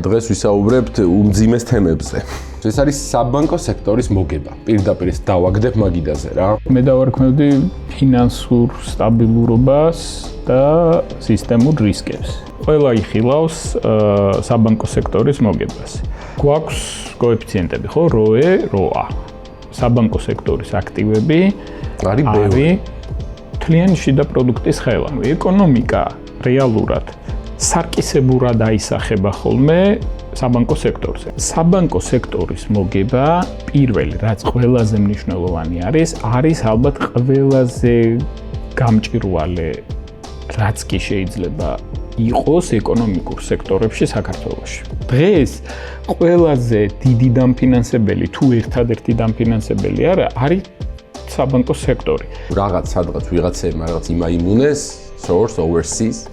დღეს ვისაუბრებთ უმძიმეს თემებზე. ეს არის საბანკო სექტორის მოგება. პირდაპირ ეს დავაგდებ მაგიდაზე რა. მე დავარქმევდი ფინანსურ სტაბილურობას და სისტემურ რისკებს. ყველა იხილავს საბანკო სექტორის მოგებას. გვაქვს კოეფიციენტები, ხო? ROE, ROA. საბანკო სექტორის აქტივები არის მთლიანი შიდა პროდუქტის ხელა. ეკონომიკა რეალურად სარკისებურად აისახება ხოლმე საბანკო სექტორზე. საბანკო სექტორის მოგება პირველი, რაც ყველაზე მნიშვნელოვანი არის ალბათ ყველაზე გამჭვირვალე, რაც კი შეიძლება იყოს ეკონომიკურ სექტორებში საქართველოში. დღეს ყველაზე დიდი დამფინანსებელი თუ ერთადერთი დამფინანსებელი არის საბანკო სექტორი. სადღაც ვიღაცებმა რაღაც იმაიმუნეს, source overseas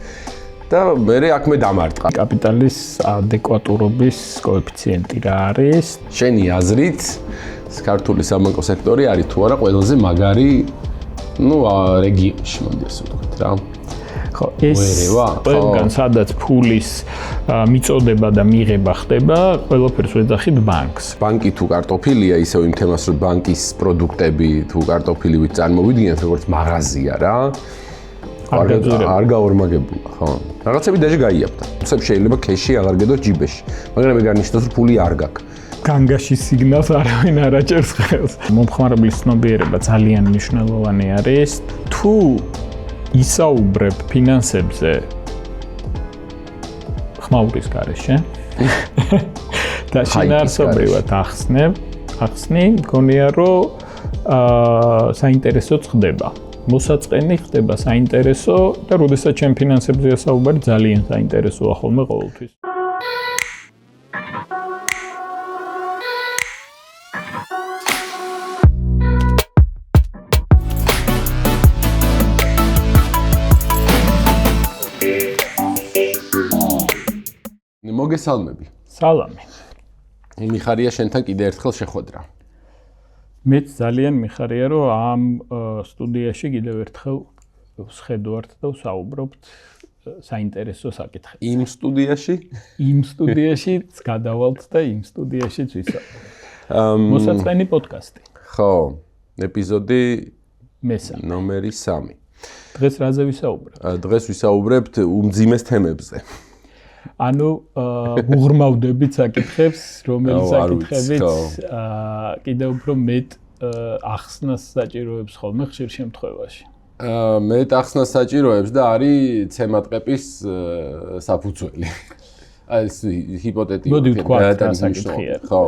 და მე აქ მე დამარტყა. კაპიტალის ადეკვატურობის კოეფიციენტი რა არის? შენი აზრით, ქართული საბანკო სექტორი არის თუ არა ყველაზე მაგარი, რეგიონში, მოდი ასე ვთქვით რა. ხო, ეს ყველგან სადაც ფულის მიწოდება და მიღება ხდება, ყველაფერს ვეძახით ბანკს. ბანკი თუ კარტოფილია, ისევ იმ თემას, რომ ბანკის პროდუქტები თუ კარტოფილივით წარმოვიდგინოთ, როგორც მაღაზია რა. არ გაორმაგებულა, ხო. რაღაცები დაჟე გაიაფთა. უცებ შეიძლება ქეში აღარ გედოს ჯიბეში, მაგრამ ეგ არნიშნავს, რომ ფული არ გაქვს. განგაში სიგნალს არავინ არ აჭერს ხელს. მომხმარებლის ცნობიერება ძალიან მნიშვნელოვანი არის. თუ ისაუბრებ ფინანსებზე ხმაურის გარეშე და შინაარსობრივად ახსნი, მგონია, რომ საინტერესოც ხდება. მოსაწყენი ხდება საინტერესო და როდესაც ჩემ ფინანსებზე საუბარი ძალიან საინტერესოა ხოლმე ყოველთვის. მოგესალმები. სალამი. მიხარია შენთან კიდე ერთხელ შეხვედრა. მეც ძალიან მიხარია, რომ ამ სტუდიაში კიდევ ერთხელ ვსხედავთ და ვსაუბრობთ საინტერესო საკითხებზე. იმ სტუდიაში? იმ სტუდიაშიც გადავალთ და იმ სტუდიაშიც ვისაუბრებთ. მოსაწყენი პოდკასტი. ხო, ეპიზოდი მესამე. ნომერი 3. დღეს რაზე ვისაუბრებთ? დღეს ვისაუბრებთ უმძიმეს თემებზე. ანუ უღრმავდებით საკითხებს, რომელიც საკითხებიც კიდევ უფრო მეტ ახსნას საჭიროებს ხოლმე ხშირ შემთხვევაში. მეტ ახსნას საჭიროებს და არის ცემატყეპის საფუძველი. ეს ჰიპოთეტიკა. მოდი ვთქვა რა საკითხია. ხო.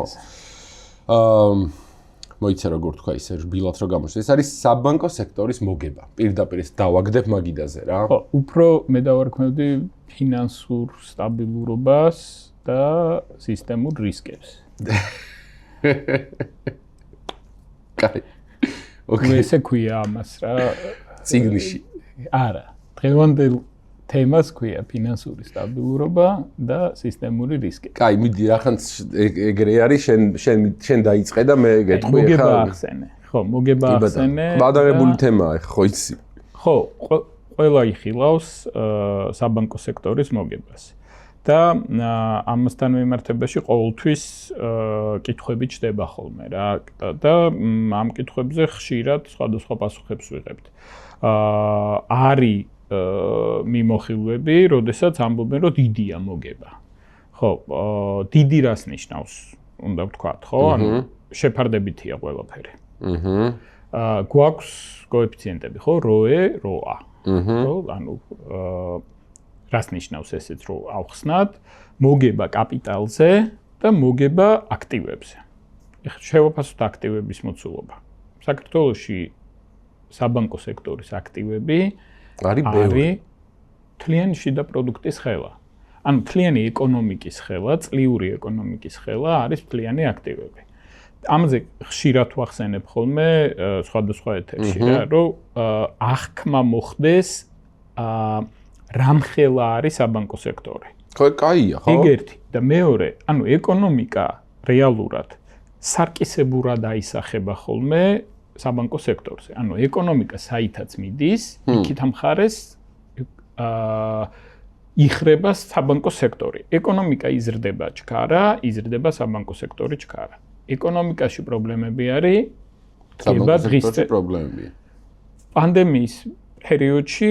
მოიცა როგორ თქვა ისე რბილად რო გამოჩნდა. ეს არის საბანკო სექტორის მოგება. პირდაპირ ეს დავაგდებ მაგიდაზე რა. ხო, უფრო მე დავარქმევდი ფინანსურ სტაბილურობას და სისტემურ რისკებს. კაი. ოკეი. ესე ქვია ამას რა. ციგნში. არა. დღევანდელ თემას ქვია ფინანსური სტაბილურობა და სისტემური რისკები. კაი, მიდი ახანს ეგრე არის შენ დაიწყე და მე გეტყვი ხა. მოგება ახსენე. ხო, მოგება ახსენე. გადაღებული თემაა, ხო იცი. ხო, ყველა იხილავს საბანკო სექტორის მოგებას. და ამასთან მიმართებაში ყოველთვის კითხვები ჩდება ხოლმე რა. და ამ კითხვებზე ხშირად სხვადასხვა პასუხებს ვიღებთ. არის მიმოხილვები, როდესაც ამბობენ, რომ დიდია მოგება. ხო, დიდი რას ნიშნავს, უნდა ვთქვათ, ხო? ანუ შეფარდებითია ყველაფერი. გვაქვს კოეფიციენტები, ხო? ROE, ROA. ხო, ანუ რას ნიშნავს ესეც, რომ ავხსნათ, მოგება კაპიტალზე და მოგება აქტივებზე. ეხლა შევაფასოთ აქტივების მოცულობა. საქართველოში საბანკო სექტორის აქტივები არის მთლიანი შიდა პროდუქტის ხელა. ანუ მთლიანი ეკონომიკის ხელა, წლიური ეკონომიკის ხელა არის მთლიანი აქტივები. ამაზე ხშირად ვახსენებ ხოლმე სხვადასხვა ეთერში რა, რომ აღქმა მოხდეს რამხელა არის საბანკო სექტორი. ხო, კაია, ხო? ეგ ერთი და მეორე, ანუ ეკონომიკა რეალურად სარკისებურად აისახება ხოლმე საბანკო სექტორზე. ანუ ეკონომიკა საითაც მიდის, იქით ამხარეს იხრება საბანკო სექტორი. ეკონომიკა იზრდება ჩქარა, იზრდება საბანკო სექტორი ჩქარა. ეკონომიკაში პრობლემები არის, საბანკო სექტორში პრობლემებია. პანდემიის პერიოდში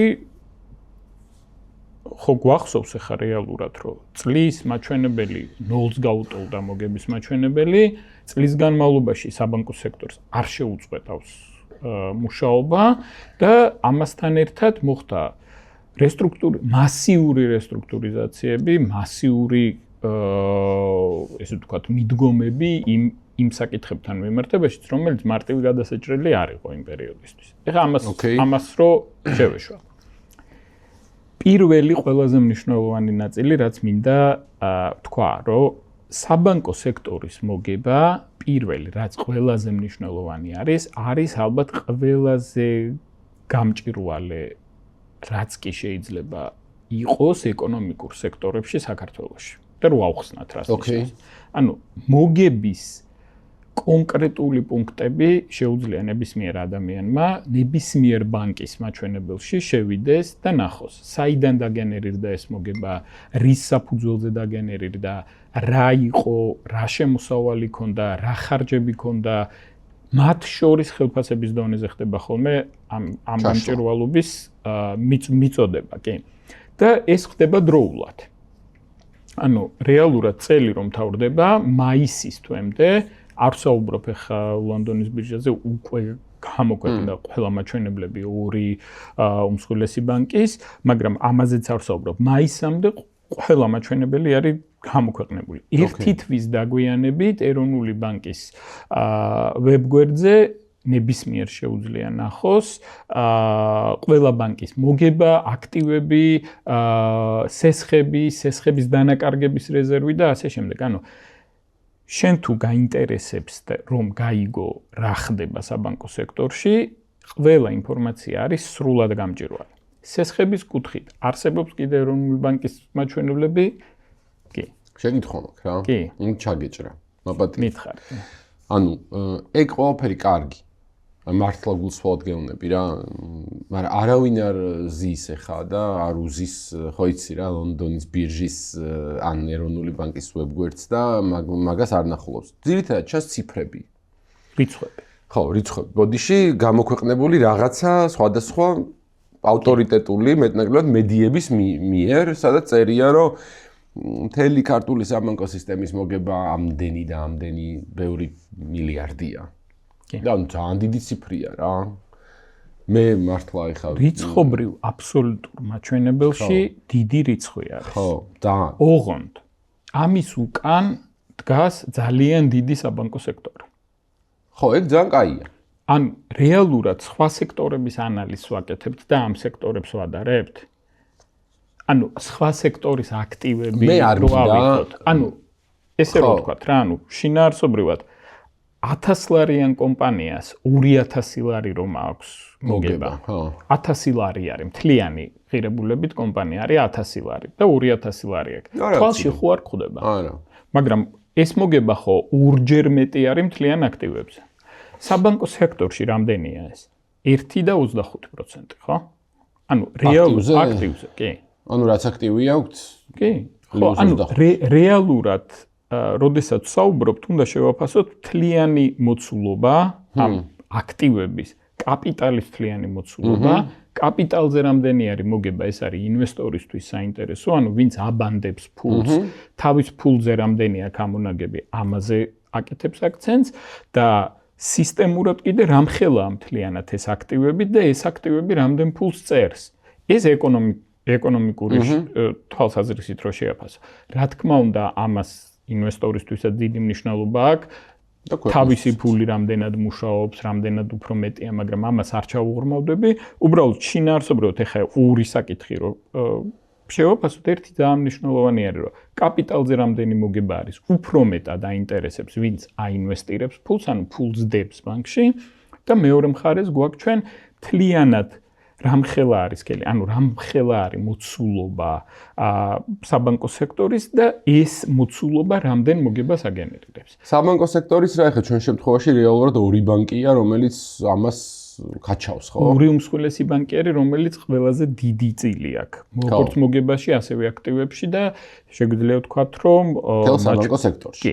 ხო გვახსოვს ახლა რეალურად, რომ წლის მაჩვენებელი 0-ს გაუტოლდა მოგების მაჩვენებელი, წლის განმავლობაში საბანკო სექტორს არ შეუწყვეტავს მუშაობა და ამასთან ერთად მოხდა მასიური რესტრუქტურიზაციები, მასიური ესე ვთქვათ, მიდგომები იმ საკითხებთან მიმართებაშიც, რომელიც მარტივი გადასაჭრელი არ იყო იმ პერიოდისთვის. ეხლა ამას რო შევეშვა. პირველი ყველაზე მნიშვნელოვანი ნაწილი, რაც მინდა თქვა, რომ საბანკო სექტორის მოგება, პირველი, რაც ყველაზე მნიშვნელოვანი არის ალბათ ყველაზე გამჭვირვალე, რაც კი შეიძლება იყოს ეკონომიკურ სექტორებში საქართველოში. და რო ავხსნათ რას ნიშნავს. ანუ მოგების კონკრეტული პუნქტები შეუძლია ნებისმიერ ადამიანმა ნებისმიერ ბანკის მაჩვენებელში შევიდეს და ნახოს, საიდან დაგენერირდა ეს მოგება, რის საფუძველზე დაგენერირდა, რა იყო, რა შემოსავალი ქონდა, რა ხარჯები ქონდა, მათ შორის ხელფასების დონეზე ხდება ხოლმე ამ გამჭვირვალობის მიწოდება, კი. და ეს ხდება დროულად. ანუ რეალურად წელი რომ თავდება მაისის თვემდე არ საუბრობ ახლა ლონდონის ბირჟაზე უკვე გამოქვეყნდა ყველა მაჩვენებლები ორი უმსხვილესი ბანკის, მაგრამ ამაზეც არ საუბრობ. მაისამდე ყველა მაჩვენებელი არის გამოქვეყნებული. ერთი თვის დაგვიანებით ეროვნული ბანკის ვებგვერდზე ნებისმიერ შეუძლია ნახოს ყველა ბანკის მოგება, აქტივები, სესხების დანაკარგების რეზერვი და ასე შემდეგ. ანუ შენ თუ გაინტერესებს რომ გაიგო რა ხდება საბანკო სექტორში, ყველა ინფორმაცია არის სრულად გამჭვირვალე. სესხების კუთხით არსებობს კიდე ეროვნული ბანკის მაჩვენებლები? კი. შეგითხო მაქვს რა? კი. ჩაგეჭრა. მაპატი. მითხარ. ანუ ეგ ყველაფერი კარგი. მართლა გულსხვაოდ გეუბნები რა, მაგრამ არავინ არ ზის ახლა და არ უზის, ხო იცი რა, ლონდონის ბირჟის ან ეროვნული ბანკის ვებგვერდს და მაგას არ ნახულობს. ძირითადად ჩანს ციფრები. რიცხვები. ხო, რიცხვები. ბოდიში გამოქვეყნებული რაღაცა სხვადასხვა ავტორიტეტული მეტნაკლებად მედიების მიერ, სადაც წერია, რომ მთელი ქართული საბანკო სისტემის მოგება ამდენი და ამდენი ბევრი მილიარდია. და ძალიან დიდი ციფრია რა. მე მართლა ეხლა რიცხობრივ აბსოლუტურ მაჩვენებელში დიდი რიცხვი არის. ხო, და ოღონდ ამის უკან დგას ძალიან დიდი საბანკო სექტორი. ხო, ეგ ძალიან კაია. ან რეალურად სხვა სექტორების ანალიზს ვაკეთებთ და ამ სექტორებს ვადარებთ. ანუ სხვა სექტორის აქტივები რო ავიღოთ. ანუ ესე რომ ვთქვათ რა, ანუ შინაარსობრივად 1000 ლარიან კომპანიას 2000 ლარი რომ აქვს მოგება. 1000 ლარი არის მთლიანი ღირებულებით კომპანია არის 1000 ლარი და 2000 ლარი აქვს. თვალში ხო არ გვხვდება. არა. მაგრამ ეს მოგება ხო ორჯერ მეტი არის მთლიან აქტივებზე. საბანკო სექტორში რამდენია ეს? 1 და 25%, ხო? ანუ რეალურ აქტივზე, კი. ანუ რაც აქტივი აქვს? კი. ხო, ანუ რეალურად როდესაც საუბრობთ, უნდა შევაფასოთ მთლიანი მოცულობა ამ აქტივების, კაპიტალის მთლიანი მოცულობა, კაპიტალზე რამდენი არის მოგება, ეს არის ინვესტორისთვის საინტერესო, ანუ ვინც აბანდებს ფულს, თავის ფულზე რამდენი აქვს ამონაგები, ამაზე აკეთებს აქცენტს და სისტემურად კიდე რამხელაა მთლიანად ეს აქტივები და ეს აქტივები რამდენ ფულს წერს. ეს ეკონომიკური თვალსაზრისით რო შეაფასო. რა თქმა უნდა, ამას ინვესტორისთვისაც დიდი მნიშვნელობა აქვს. თავისი ფული რამდენად მუშაობს, რამდენად უფრო მეტია, მაგრამ ამას არ ჩავუღრმავდები. უბრალოდ შინაარსობრივად ეხა ორი საკითხი რო შევაფასოთ, ერთი ძალიან მნიშვნელოვანი არის, რომ კაპიტალზე რამდენი მოგება არის, უფრო მეტად აინტერესებს, ვინც აინვესტირებს ფულს, ანუ ფულს დებს ბანკში და მეორე მხარეს გვაქვს ჩვენ მთლიანად რამხელა არის სკელი, ანუ რამხელა არის მოცულობა საბანკო სექტორის და ეს მოცულობა რამდენ მოგებას აგენერირებს. საბანკო სექტორის რა ეხლა ჩვენ შემთხვევაში რეალურად ორი ბანკია, რომელიც ამას გაჩავს, ხო? ორი უმსხვილესი ბანკი არის, რომელიც ყველაზე დიდი წილი აქვს. როგორც მოგებაში, ასევე აქტივებში და შეგვიძლია ვთქვათ, რომ საბანკო სექტორში. კი,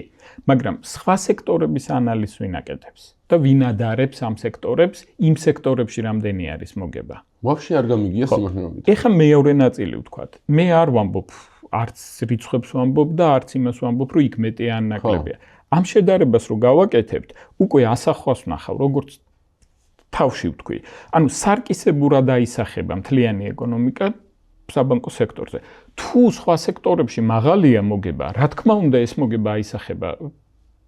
მაგრამ სხვა სექტორების ანალიზს ვინ აკეთებს და ვინ ადარებს ამ სექტორებს, იმ სექტორებში რამდენი არის მოგება? ვაფშე არ გამიგია სიმართლე. ეხლა მეორე ნაწილი ვთქვათ. მე არ ვამბობ არც რიცხვებს ვამბობ და არც იმას ვამბობ, რომ იქ მეტი ან ნაკლებია. ამ შედარებას რო გავაკეთებთ, უკვე ასახვას ვნახავ, როგორც თავში ვთქვი. ანუ სარკისებურად აისახება მთლიანი ეკონომიკა საბანკო სექტორზე. თუ სხვა სექტორებში მაღალია მოგება, რა თქმა უნდა ეს მოგება აისახება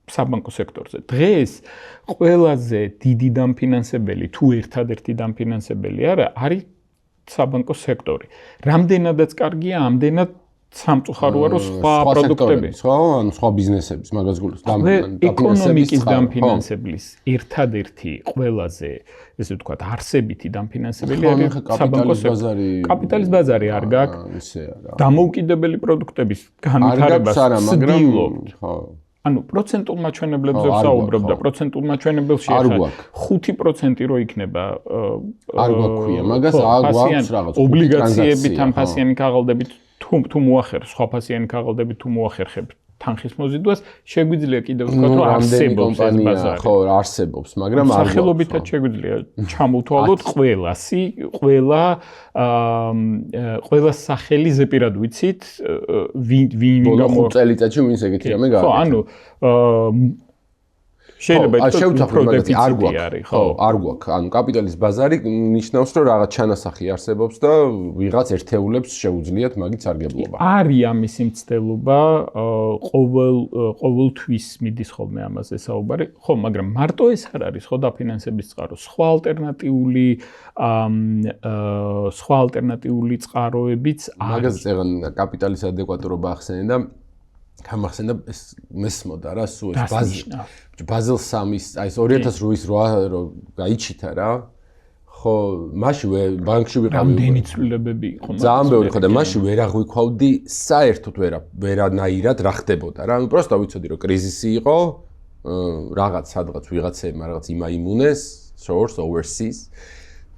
საბანკო სექტორზე. დღეს ყველაზე დიდი დამფინანსებელი თუ ერთადერთი დამფინანსებელი არის საბანკო სექტორი. რამდენადაც კარგია, ამდენად სამწუხაროა რომ სხვა პროდუქტები, ხო, ანუ სხვა ბიზნესების მაგას გულს ეკონომიკის დამფინანსებლის ერთადერთი ყველაზე, ესე ვთქვათ, არსებითი დამფინანსებელი არის საბანკო სექტორი. კაპიტალის ბაზარი არ გაქვს. ისე არა. დამოუკიდებელი პროდუქტების განვითარებას ვცდილობთ. ხო. ანუ პროცენტულ მაჩვენებლებზე ვსაუბრობ და პროცენტულ მაჩვენებელში ახლა 5% რო იქნება არ გვაქვია, მაგას აგვაქვს რაღაც ობლიგაციები თანფასიანი ქაღალდებით თუ მოახერხ სხვა ფასიანი ქაღალდებით თუ მოახერხებ თანხის მოზიდვას, შეგვიძლია კიდევ ვთქვათ, რომ არსებობს ეს ბაზარი. ხო, არსებობს, მაგრამ არ სახელობითად შეგვიძლია ჩამოვთვალოთ ყველა სახელი ზეპირად ვიცით, ვინ გამო წელიწადში ვინც ეგეთი რამე გააკეთა. ხო, ანუ შეიძლება შევთანხმდეთ, არ გვაქვს, ხო, არ გვაქვს. ანუ კაპიტალის ბაზარი ნიშნავს, რომ რაღაც ჩანასახი არსებობს და ვიღაც ერთეულებს შეუძლიათ მაგით სარგებლობა. არის ამის მცდელობა, ყოველთვის მიდის ხოლმე ამაზე საუბარი. ხო, მაგრამ მარტო ეს არ არის ხო დაფინანსების წყარო. სხვა ალტერნატიული წყაროებიც არის. მაგას წეგან კაპიტალის ადეკვატურობა ახსენე და გამახსენდა ეს მესმოდა რა, სულ ეს ბაზელ 3-ის, აი ეს 2008-ის რო გაიჩითა რა. ხო, მაშინ ბანკში ვიყავი. რამდენი ცვლილებები იყო? ძალიან ბევრი ხო და მაშინ ვერ აღვიქვავდი საერთოდ ვერანაირად რა ხდებოდა რა. ანუ პროსტა ვიცოდი რომ კრიზისი იყო, რაღაც სადღაც ვიღაცებმა რაღაც იმაიმუნეს, source overseas.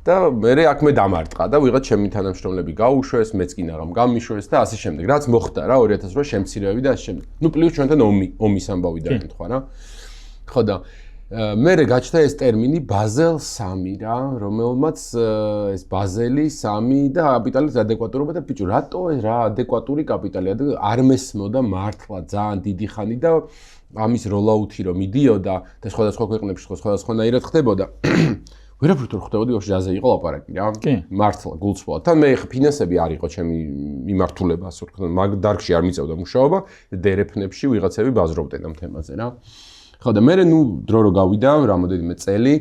და მე აქ მე დამარტყა და ვიღაც ჩემი თანამშრომლები გაუშვეს, მეც კი ნაღამ გამიშვეს და ასე შემდეგ. რაც მოხდა რა 2008 შემცირევი და ასე შემდეგ. ნუ პლუს ჩვენთან ომის ამბავი დაემთხვა რა. ხო და მე გაჩნდა ეს ტერმინი ბაზელ 3 რა, რომელმაც ეს ბაზელი 3 და კაპიტალის ადეკვატურობა და ბიჭო, რატო რა ადეკვატური კაპიტალია და არ მესმოდა მართლა ძალიან დიდი ხანი და ამის როლაუთი რომ მიდიოდა და სხვადასხვა ქვეყნებში სხვადასხვანაირად ხდებოდა. ვერაფრით არ ხვდებოდი, ოშ ჯაზე იყო ლაპარაკი რა. მართლა გულწრფელად. თან მე ფინანსები არ იყო ჩემი მიმართულება, ასე ვთქვათ, მაგ დარგში არ მიწევდა მუშაობა, დერეფნებში ვიღაცები ბაზრობდნენ ამ თემაზე რა. ხო და მე ნუ დრო რო გავიდა, რამოდენიმე წელი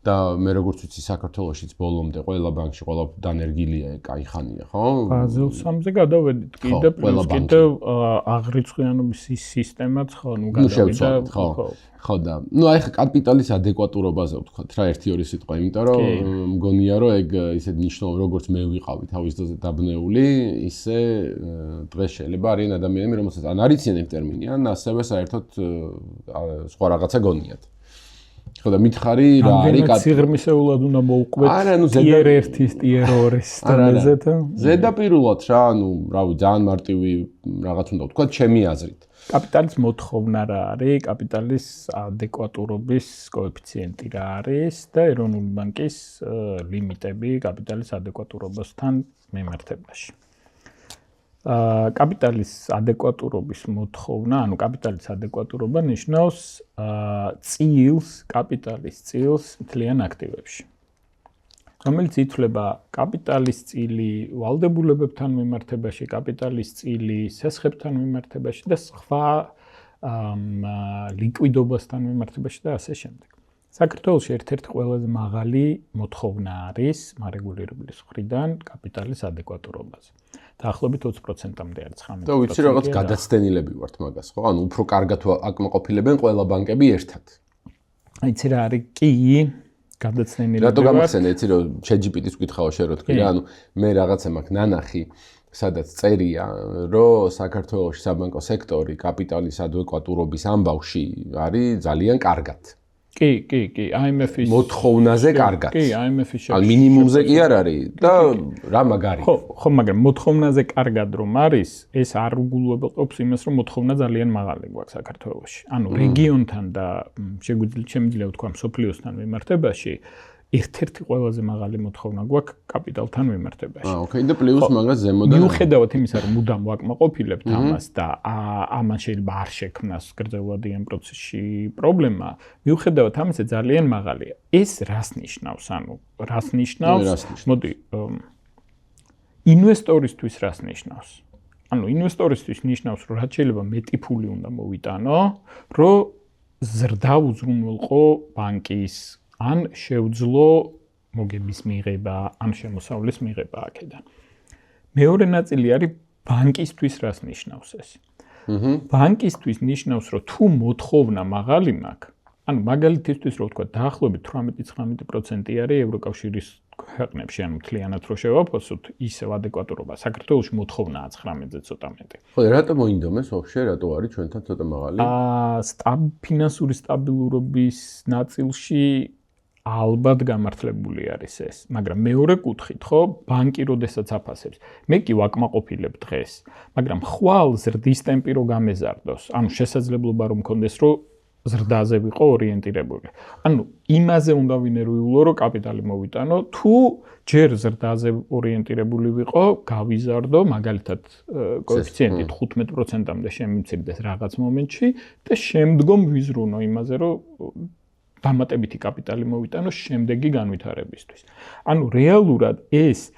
და მე როგორც ვიცი, საქართველოშიც ბოლომდე ყველა ბანკში ყველა დანერგილია, კაი ხანია, ხო? ბაზელ 3-ზე გადავედით კი და პლუს კიდევ აღრიცხვიანობის სისტემაც ხო, ნუ გადავიდა, ხო. ხო და ნუ აი ხა კაპიტალის ადეკვატურობაზე ვთქვათ რა 1-2 სიტყვა, იმიტომ რომ მგონია რომ ეგ ისეთ ნიშნავს როგორც მე ვიყავი თავის დროზე დაბნეული, ისე დღეს შეიძლება არიან ადამიანები, რომელსაც ან არიციან ეგ ტერმინი, ან ასევე საერთოდ სხვა რაღაცა გონიათ. ხო და მითხარი რა არის სიღრმისეულად უნდა მოუყვეთ tier 1-ის, tier 2-ის სტანდარტზე და ზედაპირულად რა, ანუ რავი, ძალიან მარტივი რაღაც უნდა ვთქვათ, ჩემი აზრით. კაპიტალის მოთხოვნა რა არის, კაპიტალის ადეკვატურობის კოეფიციენტი რა არის და ეროვნული ბანკის ლიმიტები კაპიტალის ადეკვატურობასთან მიმართებაში. კაპიტალის ადეკვატურობის მოთხოვნა, ანუ კაპიტალის ადეკვატურობა ნიშნავს კაპიტალის წილს მთლიან აქტივებში. რომელიც ითვლება კაპიტალის წილი ვალდებულებებთან მიმართებაში, კაპიტალის წილი სესხებთან მიმართებაში და სხვა ლიკვიდობასთან მიმართებაში და ასე შემდეგ. საქართველოში ერთ-ერთი ყველაზე მაღალი მოთხოვნა არის მარეგულირებლის მხრიდან კაპიტალის ადეკვატურობაზე. დაახლოებით 20%-მდე არის 19%. და ვიცი რაღაც გადაცდენილები ვართ მაგას, ხო? ანუ უფრო კარგად აკმაყოფილებენ ყველა ბანკები ერთად. იცი რა არის კი გადაცდენილები. რატო გამახსენე, იცი რომ ChatGPT-ს ვკითხავ შე რო თქვი რა, ანუ მე რაღაცა მაქვს ნანახი, სადაც წერია, რომ საქართველოში საბანკო სექტორი კაპიტალის ადეკვატურობის ამბავში არის ძალიან კარგად. კი, IMF-ის მოთხოვნაზე კარგად. კი, IMF-ის ან მინიმუმზე კი არ არის და რა მაგარი. ხო, მაგრამ მოთხოვნაზე კარგად რომ არის, ეს არ უგულვებელყოფს იმას, რომ მოთხოვნა ძალიან მაღალი გვაქვს საქართველოში. ანუ რეგიონთან და შემიძლია ვთქვა მსოფლიოსთან მიმართებაში ერთ-ერთი ყველაზე მაღალი მოთხოვნა გვაქვს კაპიტალთან მიმართებაში. ოკეი, და პლუს მაგას ზემოდან. მიუხედავად იმისა, რომ მუდამ ვაკმაყოფილებთ ამას და ამან შეიძლება არ შექმნას გრძელვადიან პროცესში პრობლემა, მიუხედავად ამისა ძალიან მაღალია. ეს რას ნიშნავს? ანუ რას ნიშნავს? მოდი, ინვესტორისთვის რას ნიშნავს? ანუ ინვესტორისთვის ნიშნავს, რომ რაც შეიძლება მეტი ფული უნდა მოვიტანო, რომ ზრდა უზრუნველყო ბანკის ან შეუძლო მოგების მიღება, ან შემოსავლის მიღება აქედან. მეორე ნაწილი არის ბანკისთვის რას ნიშნავს ეს. ბანკისთვის ნიშნავს, რომ თუ მოთხოვნა მაღალი მაქვს, ანუ მაგალითისთვის რო ვთქვა, დაახლოებით 18-19% არის ევროკავშირის ქვეყნებში, ანუ მთლიანად რო შევაფასოთ, ისევ ადეკვატურობა. საქართველოში მოთხოვნაა 19-ზე ცოტა მეტი. ხო, რატო მოინდომეს ვაფშე, რატო არის ჩვენთან ცოტა მაღალი? ფინანსური სტაბილურობის ნაწილში ალბათ გამართლებული არის ეს, მაგრამ მეორე კუთხით, ხო, ბანკი როდესაც აფასებს, მე კი ვაკმაყოფილებ დღეს, მაგრამ ხვალ ზრდის ტემპი რო გამეზარდოს, ანუ შესაძლებლობა რომ მქონდეს, რომ ზრდაზე ვიყო ორიენტირებული. ანუ იმაზე უნდა ვინერვიულო, რომ კაპიტალი მოვიტანო, თუ ჯერ ზრდაზე ორიენტირებული ვიყო, გავიზარდო, მაგალითად, კოეფიციენტი 15%-მდე შემიმცირდეს რაღაც მომენტში და შემდგომ ვიზრუნო იმაზე, რომ დამატებითი კაპიტალი მოვიტანო შემდეგი განვითარებისთვის. ანუ რეალურად ეს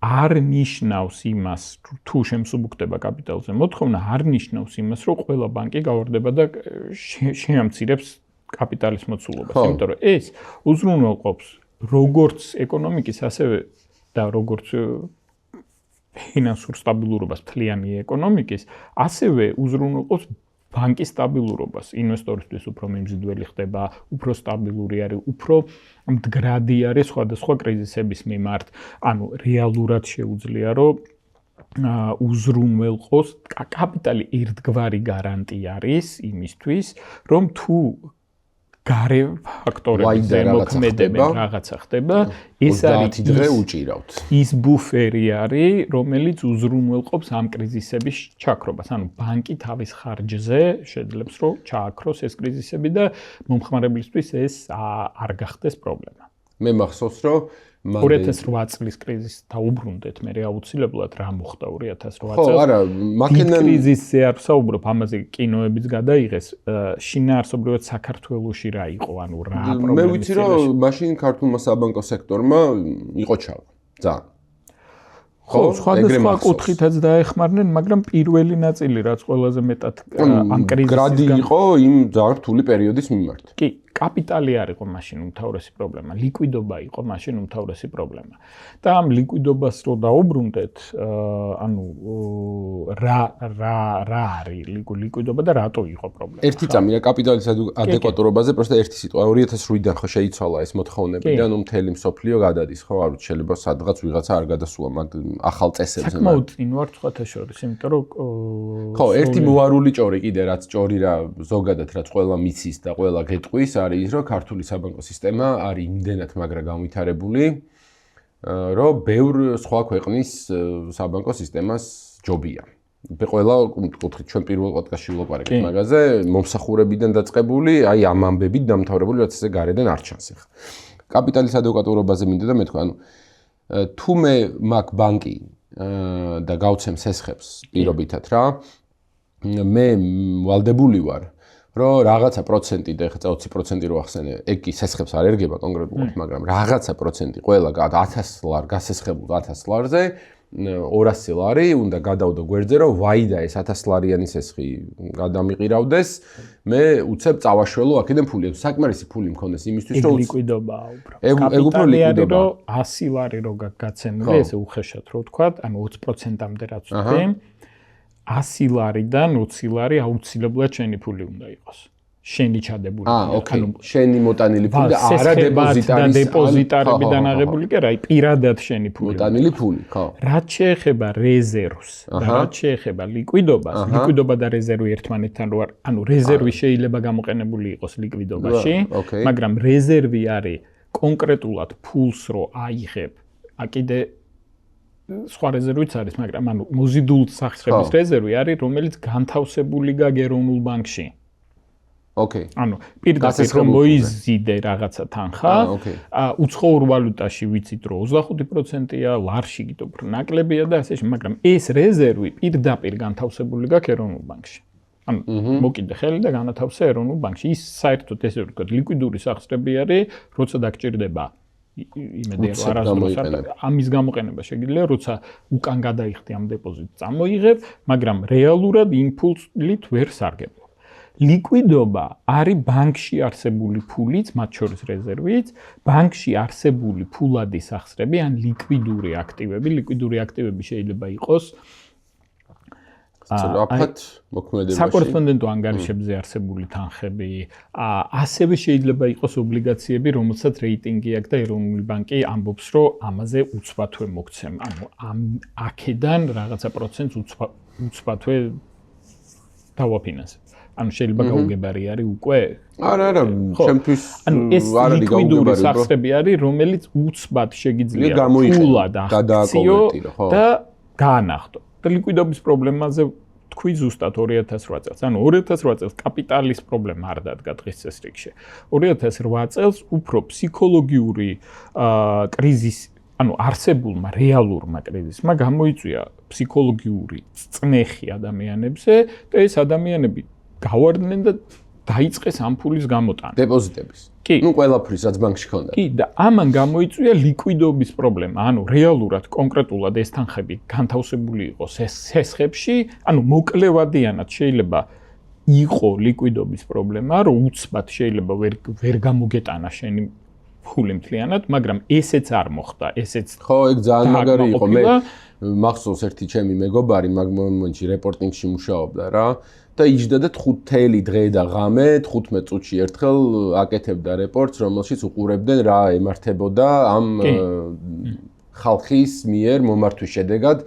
არ ნიშნავს იმას, თუ შემსუბუქდება კაპიტალზე მოთხოვნა, არ ნიშნავს იმას, რომ ყველა ბანკი გავარდება და შეამცირებს კაპიტალის მოცულობას. იმიტომ რომ ეს უზრუნველყოფს როგორც ეკონომიკის, ასევე და როგორც ფინანსურ სტაბილურობას მთლიანი ეკონომიკის, ასევე უზრუნველყოფს ბანკის სტაბილურობას, ინვესტორისთვის უფრო მიმზიდველი ხდება, უფრო სტაბილური არის, უფრო მდგრადი არის სხვადასხვა კრიზისების მიმართ. ანუ რეალურად შეუძლია, რომ უზრუნველყოს კაპიტალი ერთგვარი გარანტია არის იმისთვის, რომ თუ გარე ფაქტორებზე მოქმედებენ რაღაცა ხდება, ეს არის დღე უჭირავთ. ის ბუფერი არის, რომელიც უზრუნველყოფს ამ კრიზისების ჩაქრობას. ანუ ბანკი თავის ხარჯზე შეძლებს, რომ ჩააქროს ეს კრიზისები და მომხმარებლისთვის ეს არ გახდეს პრობლემა. მე მახსოვს, რომ 2008 წლის კრიზისს დაუბრუნდეთ, მე აუცილებლად რა მოხდა 2008 წელს. ხო, არა, მაქედან კრიზისზე არ ვსაუბრობ, ამაზე კინოებიც გადაიღეს. შინაარსობრივად საქართველოში რა იყო, ანუ რა პრობლემები. მე ვიცი, რომ მაშინ ქართულმა საბანკო სექტორმა იყო ჩავა. ძალიან. ხო, სხვადასხვა კუთხითაც დაეხმარნენ, მაგრამ პირველი ნაწილი რაც ყველაზე მეტად ამ კრიზისის გრადი იყო იმ ძალიან რთული პერიოდის მიმართ. კი, კაპიტალი არ იყო მაშინ უმთავრესი პრობლემა, ლიკვიდობა იყო მაშინ უმთავრესი პრობლემა. და ამ ლიკვიდობას რო დაუბრუნდეთ, ანუ რა არის ლიკვიდობა და რატო იყო პრობლემა? ერთი წამი რა კაპიტალის ადეკვატურობაზე, პროსტა ერთი სიტყვა 2008-დან ხო შეიცვალა ეს მოთხოვნები და ნუ მთელი მსოფლიო გადადის, ხო, არ ვიცი, შეიძლება სადღაც ვიღაცა არ გადასულა მაგ ახალ წესებზე. საკმაოდ წინ ვარ სხვათა შორის, იმიტომ რომ ხო, ერთი მოარული ჭორი კიდე რაც ჭორი რა ზოგადად რაც ყველა მიცის და ყველა გეტყვის არის ის, რომ ქართული საბანკო სისტემა არის იმდენად მაგრა განვითარებული, რომ ბევრ სხვა ქვეყნის საბანკო სისტემას ჯობია. ყველა კუთხით ჩვენ პირველ პოდკასტში ვილაპარაკეთ მაგაზე, მომსახურებიდან დაწყებული, აი ამ ამბებით დამთავრებული, რაც ესე გარედან არ ჩანს ახლა. კაპიტალის ადეკვატურობაზე მინდა და მეთქვა, ანუ თუ მე მაგ ბანკი და გავცემ სესხებს პირობითად რა, მე ვალდებული ვარ, რომ რაღაცა პროცენტი და ეხლა 20% რო ახსენე, ეგ კი სესხებს არ ერგება კონკრეტულად, მაგრამ რაღაცა პროცენტი ყველა 1000 ლარ გასესხებულ 1000 ლარზე 200 ლარი უნდა გადავდო გვერდზე, რომ ვაიდა ეს 1000 ლარიანი სესხი გადამიყირავდეს, მე უცებ წავაშველო აქედან ფული. საკმარისი ფული მქონდეს იმისთვის, რომ ლიკვიდობაა უფრო. ეგ უფრო ლიკვიდობა. 100 ლარი რო გაგაცემული, ესე უხეშად რო ვთქვა, ანუ 20%-მდე რაც ვთქვი, 100 ლარიდან 20 ლარი აუცილებლად შენი ფული უნდა იყოს. შენი ჩადებული. ოკეი. შენი მოტანილი ფული და არა დეპოზიტარებიდან აღებული კი არა, პირადად შენი ფული. მოტანილი ფული, ხო. რაც შეეხება რეზერვს და რაც შეეხება ლიკვიდობას, ლიკვიდობა და რეზერვი ერთმანეთთან რო ანუ რეზერვი შეიძლება გამოყენებული იყოს ლიკვიდობაში, მაგრამ რეზერვი არის კონკრეტულად ფულს რო აიღებ, კიდე სხვა რეზერვიც არის, მაგრამ ანუ მოზიდულ სახსრების რეზერვი არის, რომელიც განთავსებული გაგეროვნულ ბანკში. ოკეი. ანუ პირდაპირ რომ მოიზიდე რაღაცა თანხა, უცხოურ ვალუტაში ვიცით რომ 25%-ია, ლარში კიდევ უფრო ნაკლებია და ასე შემდეგ, მაგრამ ეს რეზერვი პირდაპირ განთავსებული გაქვს ეროვნულ ბანკში. ანუ მოკიდე ხელი და განათავსე ეროვნულ ბანკში. ის საერთოდ ესე ვთქვათ, ლიკვიდური სახსრები არის, როცა დაგჭირდება იმედია რომ არასდროს ამის გამოყენება შეგიძლია, როცა უკან გადაიხდი ამ დეპოზიტს წამოიღებ, მაგრამ რეალურად იმპულსით ვერ სარგებლობ. ლიკვიდობა არის ბანკში არსებული ფულიც, მათ შორის რეზერვიც, ბანკში არსებული ფულადი სახსრები, ან ლიკვიდური აქტივები. ლიკვიდური აქტივები შეიძლება იყოს საკორესპონდენტო ანგარიშებზე არსებული თანხები, ასევე შეიძლება იყოს ობლიგაციები, რომელსაც რეიტინგი აქვს და ეროვნული ბანკი ამბობს, რომ ამაზე უცბათვე მოგცემ. ანუ აქედან რაღაცა პროცენტს უცბათვე დავაფინანსებ. ანუ შეიძლება გაუგებარი არის უკვე? არა, ჩემთვის ეს ლიკვიდური სახსრები არის, რომელიც უცბად შეგიძლია ფულად აღწიო და გაანახტო. და ლიკვიდობის პრობლემაზე თქვი ზუსტად 2008 წელს. ანუ 2008 წელს კაპიტალის პრობლემა არ დადგა დღის წესრიგში. 2008 წელს უფრო ფსიქოლოგიური კრიზისი, ანუ არსებულმა რეალურმა კრიზისმა გამოიწვია ფსიქოლოგიური წნეხი ადამიანებზე და ეს ადამიანები გავარდნენ და დაიწყეს ამ ფულის გამოტანა. დეპოზიტების. ნუ ყველაფრის რაც ბანკში ჰქონდა. კი, და ამან გამოიწვია ლიკვიდობის პრობლემა. ანუ რეალურად კონკრეტულად ეს თანხები განთავსებული იყოს სესხებში, ანუ მოკლევადიანად შეიძლება იყო ლიკვიდობის პრობლემა, რომ უცბად შეიძლება ვერ გამოგეტანა შენი ფული მთლიანად, მაგრამ ესეც არ მოხდა, ესეც ხო, ეგ ძალიან მაგარი იყო. მე მახსოვს ერთი ჩემი მეგობარი მაგ მომენტში რეპორტინგში მუშაობდა რა. და იჯდა და 5 დღე და ღამე 15 წუთში ერთხელ აკეთებდა რეპორტს, რომელშიც უყურებდნენ რა ემართებოდა ამ ხალხის მიერ მომართვის შედეგად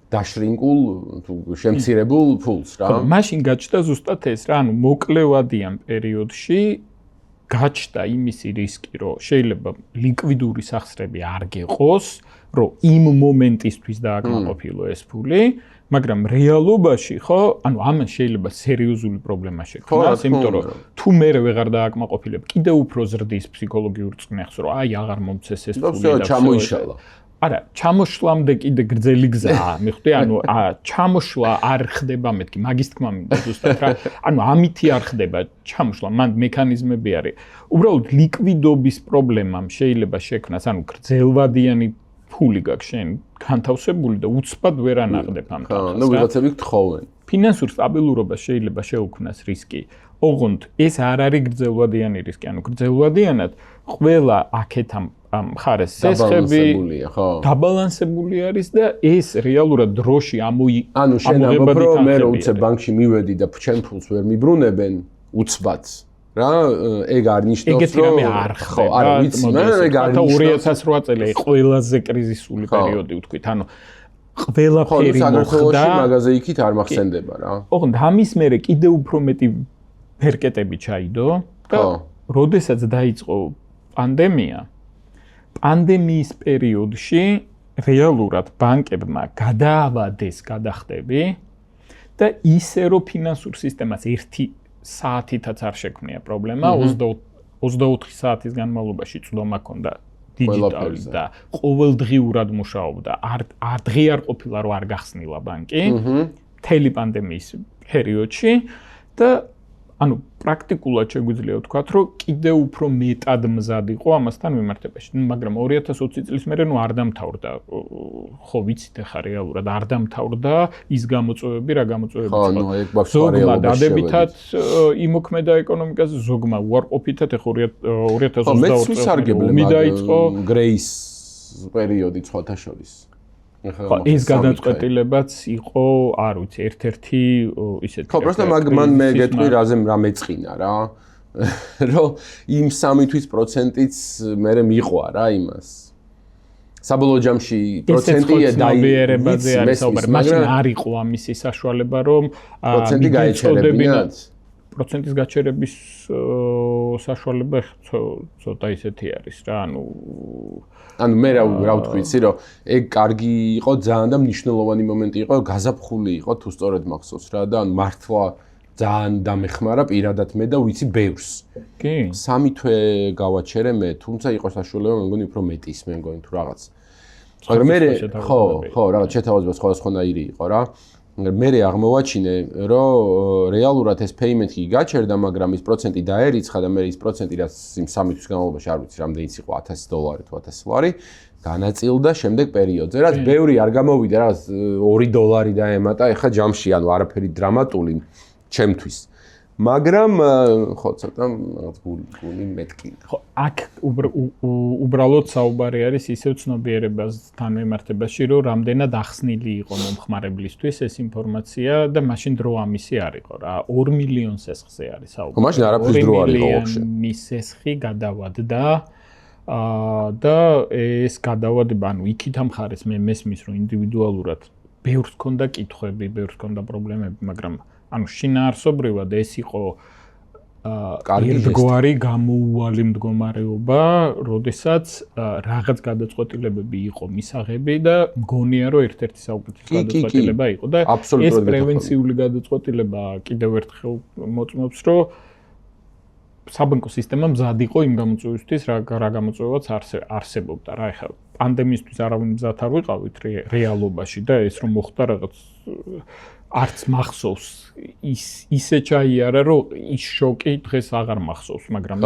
დაშრინკულ თუ შემცირებულ ფულს რა. მაშინ გაჩნდა ზუსტად ეს რა, ანუ მოკლევადიან პერიოდში გაჩნდა იმისი რისკი, რომ შეიძლება ლიკვიდური სახსრები არ გეყოს, რომ იმ მომენტისთვის დააკმაყოფილო ეს ფული. მაგრამ რეალობაში ხო, ანუ ამან შეიძლება სერიოზული პრობლემა შექმნას, იმიტომ რომ თუ მე ვეღარ დააკმაყოფილებ, კიდევ უფრო ზრდის ფსიქოლოგიურ წნეხს, რომ აი აღარ მომცეს ეს ფული და ჩამოიშალა. არა, ჩამოშლამდე კიდე გრძელი გზაა, მიხვდი? ანუ ჩამოშლა არ ხდება მეთქი, მაგის თქმა მინდა ზუსტად რა. ანუ ამითი არ ხდება ჩამოშლა, მან მექანიზმები არის. უბრალოდ ლიკვიდობის პრობლემამ შეიძლება შექმნას, ანუ გრძელვადიანი ფული გაქვს შენ განთავსებული და უცბად ვერ ანაღდებ ამ თანხას. ნუ ვიღაცები გთხოვენ. ფინანსურ სტაბილურობას შეიძლება შეუქმნას რისკი. ოღონდ ეს არ არის გრძელვადიანი რისკი, ანუ გრძელვადიანად ყველა აქეთ ამ ხარეს სესხები დაბალანსებული არის და ეს რეალურად დროში ანუ შენ ამბობ რომ მე როცა ბანკში მივედი და ჩემ ფულს ვერ მიბრუნებენ უცბად რა ეგ არ ნიშნავს რომ არ ხდება ეგ არ ნიშნავს 2008 წელი ყველაზე კრიზისული პერიოდი ვთქვით ანუ ყველაფერი მოხდა მაგაზე იქით არ მახსენდება რა ოღონდ ამის მერე კიდევ უფრო მეტი ფერკეტები ჩაიდო და როდესაც დაიწყო პანდემიის პერიოდში რეალურად ბანკებმა გადაავადეს გადახდები და ისე რომ ფინანსურ სისტემას ერთი საათითაც არ შექმნია პრობლემა 24 საათის განმავლობაში წვდომა ჰქონდა დიჯიტალი და ყოველდღიურად მუშაობდა არ დღე არ ყოფილა რომ არ გახსნილა ბანკი მთელი პანდემიის პერიოდში და ანუ პრაქტიკულად შეგვიძლია ვთქვათ, რომ კიდევ უფრო მეტად მზად იყო ამასთან მიმართებაში. მაგრამ 2020 წლის მერე არ დამთავრდა, ხო ვიცით ახლა რეალურად არ დამთავრდა ის გამოწვევები, რა გამოწვევები იყო. ზოგმა დადებითად იმოქმედა ეკონომიკაზე, ზოგმა უარყოფითად ახლა 2022 წელს ომი დაიწყო, გრეის პერიოდი სხვათა შორის. ხო, ეს გადაწყვეტილებაც იყო, არ ვიცი, ერთ-ერთი ისეთი. ხო, просто მან მე გეტყვი რაზე რა მეწყინა რა. რომ იმ 3 თვის პროცენტიც მე მიყვა რა იმას. საბოლოო ჯამში პროცენტია დაიერებაზე არის საუბარი, მაგრამ არ იყო ამისი საშუალება, რომ პროცენტი გაეჩერებინათ. პროცენტის გაჩერების საშუალება ცოტა ისეთი არის რა, ანუ მე რა ვთქვი, იცი რომ ეგ კარგი იყო ძალიან და მნიშვნელოვანი მომენტი იყო, გაზაფხული იყო თუ სწორედ მახსოვს რა და ანუ მართლა ძალიან დამეხმარა პირადად მე და ვიცი ბევრს. კი. 3 თვე გავაჩერე მე, თუმცა იყო საშუალება მე მგონი უფრო მეტის მე მგონი თუ რაღაც. მაგრამ მე ხო, რაღაც შეთავაზება სხვადასხვანაირი იყო რა. მე აღმოვაჩინე, რომ რეალურად ეს payment-ი გაჩერდა, მაგრამ ის პროცენტი დაერიცხა და მე ის პროცენტი რაც იმ 3 თვის განმავლობაში არ ვიცი რამდენიც იყო $1000 თუ $1000 განაწილდა შემდეგ პერიოდზე, რაც ბევრი არ გამოვიდა, რაც $2 დაემატა, ეხლა ჯამში, ანუ არაფერი დრამატული ჩემთვის. მაგრამ ხო, ცოტა რაღაც გული მეტკინა. ხო, აქ უბრალოდ საუბარი არის ისევ ცნობიერებასთან მიმართებაში, რომ რამდენად ახსნილი იყო მომხმარებლისთვის ეს ინფორმაცია და მაშინ დრო ამისი არ იყო რა. 2 მილიონ სესხზე არის საუბარი. ხო, მაშინ არაფრის დრო არ იყო ვაფშე. მის სესხი გადავადდა და ეს გადავადება, ანუ იქით ამხარეს მე მესმის, რომ ინდივიდუალურად ბევრს ქონდა კითხვები, ბევრს ქონდა პრობლემები, მაგრამ ანუ შინაარსობრივად ეს იყო ერთგვარი გამოუვალი მდგომარეობა, როდესაც რაღაც გადაწყვეტილებები იყო მისაღები და მგონია რომ ერთ-ერთი საუკეთესო გადაწყვეტილება იყო და ეს პრევენციული გადაწყვეტილება კიდევ ერთხელ მოწმობს, რომ საბანკო სისტემა მზად იყო იმ გამოწვევისთვის, რა გამოწვევაც არსებობდა რა. ეხლა პანდემიისთვის არავინ მზად არ ვიყავით რეალობაში და ეს რომ მოხდა რაღაც არც მახსოვს ისე ჩაიარა, რომ ის შოკი დღეს აღარ მახსოვს, მაგრამ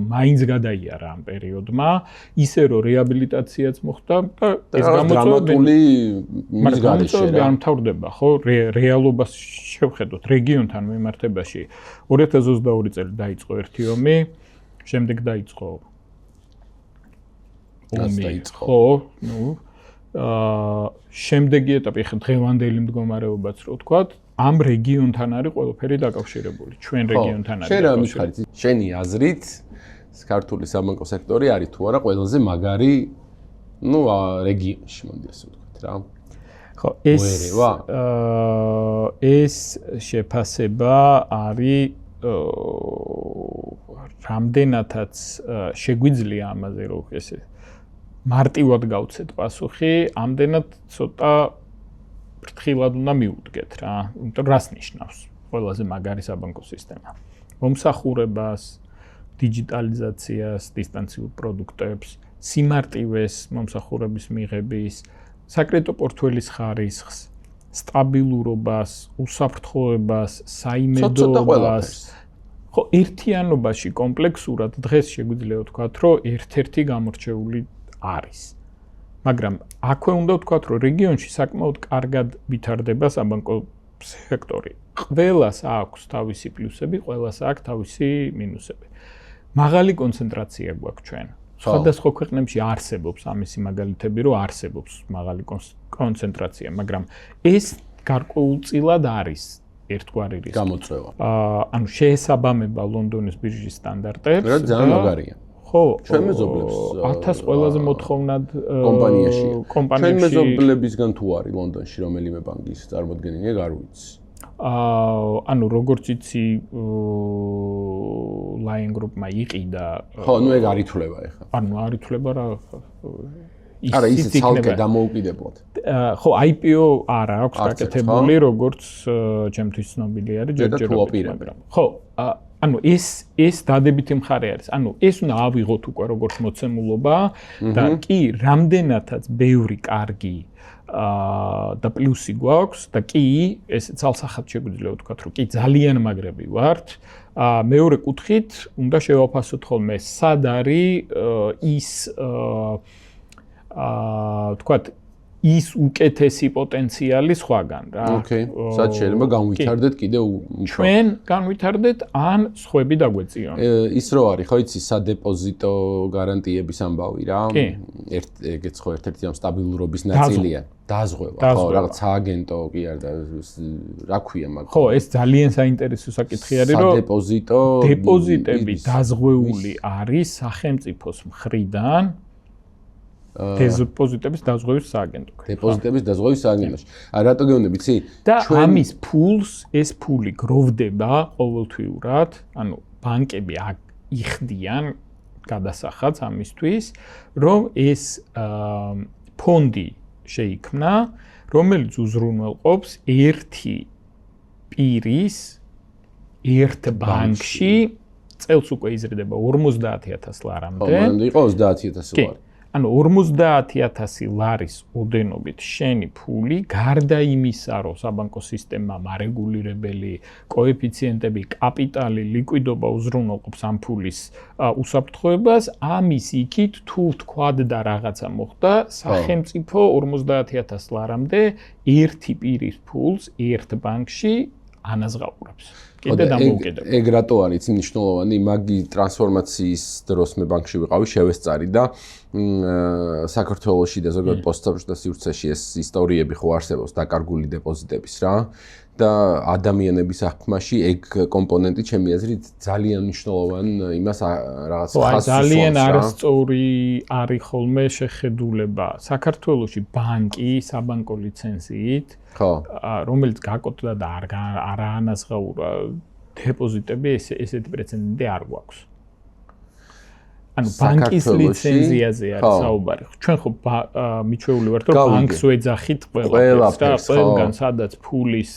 მაინც გადაიარა ამ პერიოდმა, ისე რომ რეაბილიტაციაც მოხდა და ეს დრამატული მის გარეშე არ მთავრდება, ხო? რეალობას შევხედოთ რეგიონთან მიმართებაში. 2022 წელი დაიწყო ერთი ომი, შემდეგ დაიწყო ომი, ხო, შემდეგი ეტაპი, ხა დღევანდელი მდგომარეობაც რო ვთქვათ, ამ რეგიონთან არის ყველაფერი დაკავშირებული, ჩვენ რეგიონთან არის. შენ რა მითხარით? შენი აზრით, ქართული საბანკო სექტორი არის თუ არა ყველაზე მაგარი, რეგიონში, მოდი ასე ვთქვათ რა. ხო, ეს შეფასება არის რამდენადაც შეგვიძლია ამაზე რო ესე მარტივად გავცეთ პასუხი, ამდენად ცოტა ფრთხილად უნდა მივუდგეთ რა. იმიტომ რას ნიშნავს ყველაზე მაგარი საბანკო სისტემა? მომსახურებას, დიჯიტალიზაციას, დისტანციურ პროდუქტებს, სიმარტივეს მომსახურების მიღების, საკრედიტო პორტფელის ხარისხს, სტაბილურობას, უსაფრთხოებას, საიმედოობას. ხო, ერთიანობაში კომპლექსურად დღეს შეგვიძლია ვთქვათ, რომ ერთ-ერთი გამორჩეული არის. მაგრამ აქვე უნდა ვთქვათ, რომ რეგიონში საკმაოდ კარგად ვითარდება საბანკო სექტორი. ყველას აქვს თავისი პლუსები, ყველას აქვს თავისი მინუსები. მაღალი კონცენტრაცია გვაქვს ჩვენ. სხვადასხვა ქვეყნებში არსებობს ამისი მაგალითები, რომ არსებობს მაღალი კონცენტრაცია, მაგრამ ეს გარკვეულწილად არის ერთგვარი რისკი. გამოწვევა. ანუ შეესაბამება ლონდონის ბირჟის სტანდარტებს. რა ძალიან მაგარია. ხო, ჩვენ მეზობლებს 1000 ყველაზე მოთხოვნად კომპანიაში. ჩვენ მეზობლებისგან თუ არის ლონდონში რომელიმე ბანკის წარმოდგენილი, არ ვიცი. ანუ როგორც იცი, Lion Group-მა იყიდა. ხო, ნუ ეგ არ ითვლება ეხლა. ანუ არ ითვლება რა. არა, ისე ცალკე დამოუკიდებლად. ხო, IPO არა აქვს გაკეთებული, როგორც ჩემთვის ცნობილი არის ჯერჯერობით, მაგრამ ხო, ანუ ეს დადებითი მხარე არის. ანუ ეს უნდა ავიღოთ უკვე როგორც მოცემულობა და კი რამდენადაც ბევრი კარგი და პლუსი გვაქვს და კი ეს ცალსახად შეგვიძლია ვთქვათ, რომ კი ძალიან მაგრები ვართ. მეორე კუთხით უნდა შევაფასოთ ხოლმე სად არის ის ვთქვათ ის უკეთესი პოტენციალი სხვაგან რა. ოკეი. სად შეიძლება განვითარდეთ კიდე ჩვენ განვითარდეთ ან სხვები დაგვეწიონ. ის რო არის, ხო იცი, სადეპოზიტო გარანტიების ამბავი რა. ეგეც ხო ერთ-ერთი ამ სტაბილურობის ნაწილია. დაზღვევა, ხო, რაღაც სააგენტო კი არ და რა ქვია მაგ. ხო, ეს ძალიან საინტერესო საკითხი არის, რომ დეპოზიტები დაზღვეული არის სახელმწიფოს მხრიდან დეპოზიტების დაზღვევის სააგენტო. დეპოზიტების დაზღვევის სააგენტოში. რატო გეუბნები, იცი? და ამის ფულს, ეს ფული გროვდება ყოველთვიურად, ანუ ბანკები იხდიან გადასახადს ამისთვის, რომ ეს ფონდი შეიქმნა, რომელიც უზრუნველყოფს ერთი პირის ერთ ბანკში წელს უკვე იზრდება 50,000 ლარამდე. ხო, მანამდე იყო 30,000 ლარი. ანუ 50,000 ლარის ოდენობით შენი ფული გარდა იმისა, რომ საბანკო სისტემამ არეგულირებელი კოეფიციენტები, კაპიტალი, ლიკვიდობა უზრუნველყოფს ამ ფულის უსაფრთხოებას, ამის იქით თუ ვთქვათ და რაღაცა მოხდა, სახელმწიფო 50,000 ლარამდე ერთი პირის ფულს ერთ ბანკში ანაზღაურებს. კიდე დამოუკიდებლად. ეგ რატო არის მნიშვნელოვანი? მაგი ტრანსფორმაციის დროს მე ბანკში ვიყავი, შევესწარი და საქართველოში და ზოგადად პოსტსაბჭოთა სივრცეში ეს ისტორიები ხო არსებობს დაკარგული დეპოზიტების რა და ადამიანების აღქმაში ეგ კომპონენტი ჩემი აზრით ძალიან მნიშვნელოვან იმას რაღაც ხაზს ძალიან არასწორი არის ხოლმე შეხედულება. საქართველოში ბანკი საბანკო ლიცენზიით ხო, რომელიც გაკოტრდა და არ ანაზღაურა დეპოზიტები, ესეთი პრეცედენტი არ გვაქვს. ანუ ბანკის ლიცენზიაზე არის საუბარი. ჩვენ ხო მიჩვეული ვართ, რომ ბანკს ვეძახით ყველაფერს რა, ყველგან სადაც ფულის